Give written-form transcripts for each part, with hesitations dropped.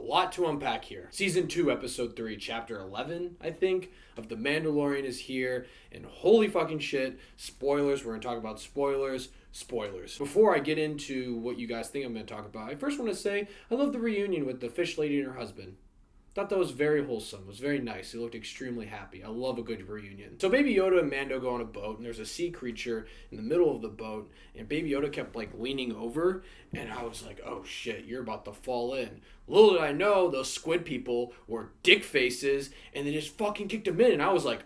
lot to unpack here. Season 2, Episode 3, Chapter 11, I think, of The Mandalorian is here. And holy fucking shit, spoilers. We're going to talk about spoilers. Before I get into what you guys think I'm going to talk about, I first want to say I love the reunion with the fish lady and her husband. Thought that was very wholesome. It was very nice. He looked extremely happy. I love a good reunion. So Baby Yoda and Mando go on a boat, and there's a sea creature in the middle of the boat, and Baby Yoda kept leaning over, and I was like, oh shit, you're about to fall in. Little did I know those squid people were dick faces, and they just fucking kicked him in, and I was like,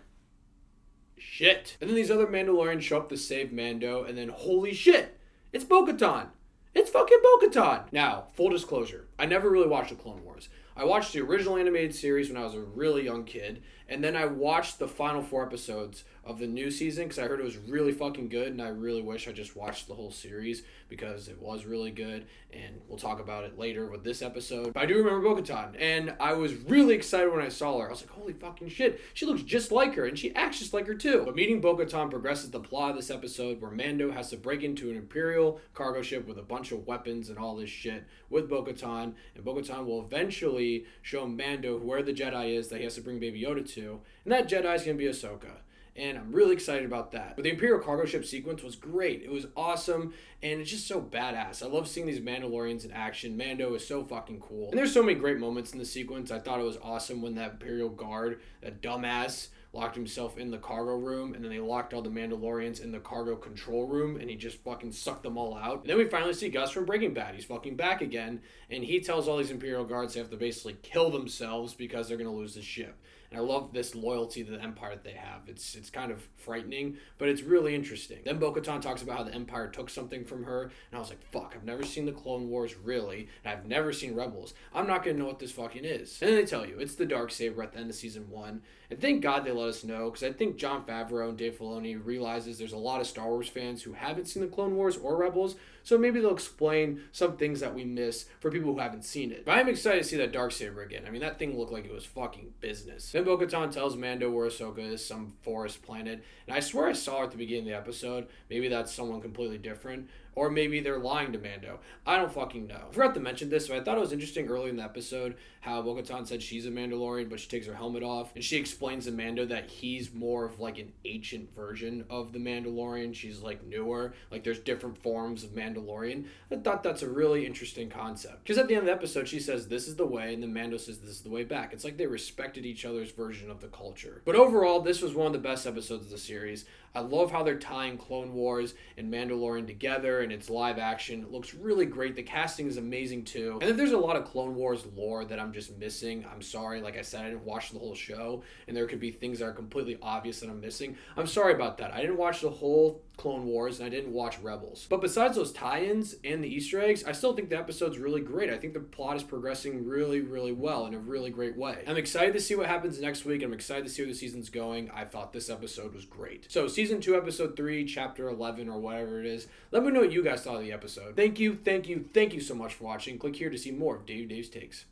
shit. And then these other Mandalorians show up to save Mando, and then holy shit, it's Bo-Katan. It's fucking Bo-Katan. Now, full disclosure, I never really watched the Clone Wars. I watched the original animated series when I was a really young kid, and then I watched the final 4 episodes of the new season because I heard it was really fucking good, and I really wish I just watched the whole series because it was really good, and we'll talk about it later with this episode. But I do remember Bo-Katan, and I was really excited when I saw her. I was like, holy fucking shit, she looks just like her, and she acts just like her too. But meeting Bo-Katan progresses the plot of this episode where Mando has to break into an Imperial cargo ship with a bunch of weapons and all this shit with Bo-Katan, and Bo-Katan will eventually show Mando where the Jedi is that he has to bring Baby Yoda to, and that Jedi is going to be Ahsoka. And I'm really excited about that. But the Imperial cargo ship sequence was great. It was awesome, and it's just so badass. I love seeing these Mandalorians in action. Mando is so fucking cool. And there's so many great moments in the sequence. I thought it was awesome when that Imperial guard, that dumbass, locked himself in the cargo room, and then they locked all the Mandalorians in the cargo control room, and he just fucking sucked them all out. And then we finally see Gus from Breaking Bad. He's fucking back again, and he tells all these Imperial guards they have to basically kill themselves because they're going to lose the ship. And I love this loyalty to the Empire that they have. It's kind of frightening, but it's really interesting. Then Bo-Katan talks about how the Empire took something from her, and I was like, fuck, I've never seen the Clone Wars, really, and I've never seen Rebels. I'm not going to know what this fucking is. And then they tell you, it's the Darksaber at the end of Season 1, and thank God they let us know, because I think Jon Favreau and Dave Filoni realizes there's a lot of Star Wars fans who haven't seen the Clone Wars or Rebels, so maybe they'll explain some things that we miss for people who haven't seen it. But I'm excited to see that Darksaber again. I mean, that thing looked like it was fucking business. Then Bo-Katan tells Mando where Ahsoka is, some forest planet, and I swear I saw her at the beginning of the episode. Maybe that's someone completely different, or maybe they're lying to Mando. I don't fucking know. I forgot to mention this, but I thought it was interesting early in the episode how Bo-Katan said she's a Mandalorian, but she takes her helmet off, and she explains to Mando that he's more of an ancient version of the Mandalorian. She's newer, there's different forms of Mandalorian. I thought that's a really interesting concept. Because at the end of the episode, she says, this is the way, and then Mando says, this is the way back. It's like they respected each other's version of the culture. But overall, this was one of the best episodes of the series. I love how they're tying Clone Wars and Mandalorian together, and it's live action. It looks really great. The casting is amazing too. And if there's a lot of Clone Wars lore that I'm just missing, I'm sorry. Like I said, I didn't watch the whole show, and there could be things that are completely obvious that I'm missing. I'm sorry about that. I didn't watch the whole Clone Wars, and I didn't watch Rebels. But besides those tie-ins and the Easter eggs, I still think the episode's really great. I think the plot is progressing really, really well in a really great way. I'm excited to see what happens next week. I'm excited to see where the season's going. I thought this episode was great. So Season 2, Episode 3, Chapter 11, or whatever it is. Let me know what you guys thought of the episode. Thank you so much for watching. Click here to see more of Dave's Takes.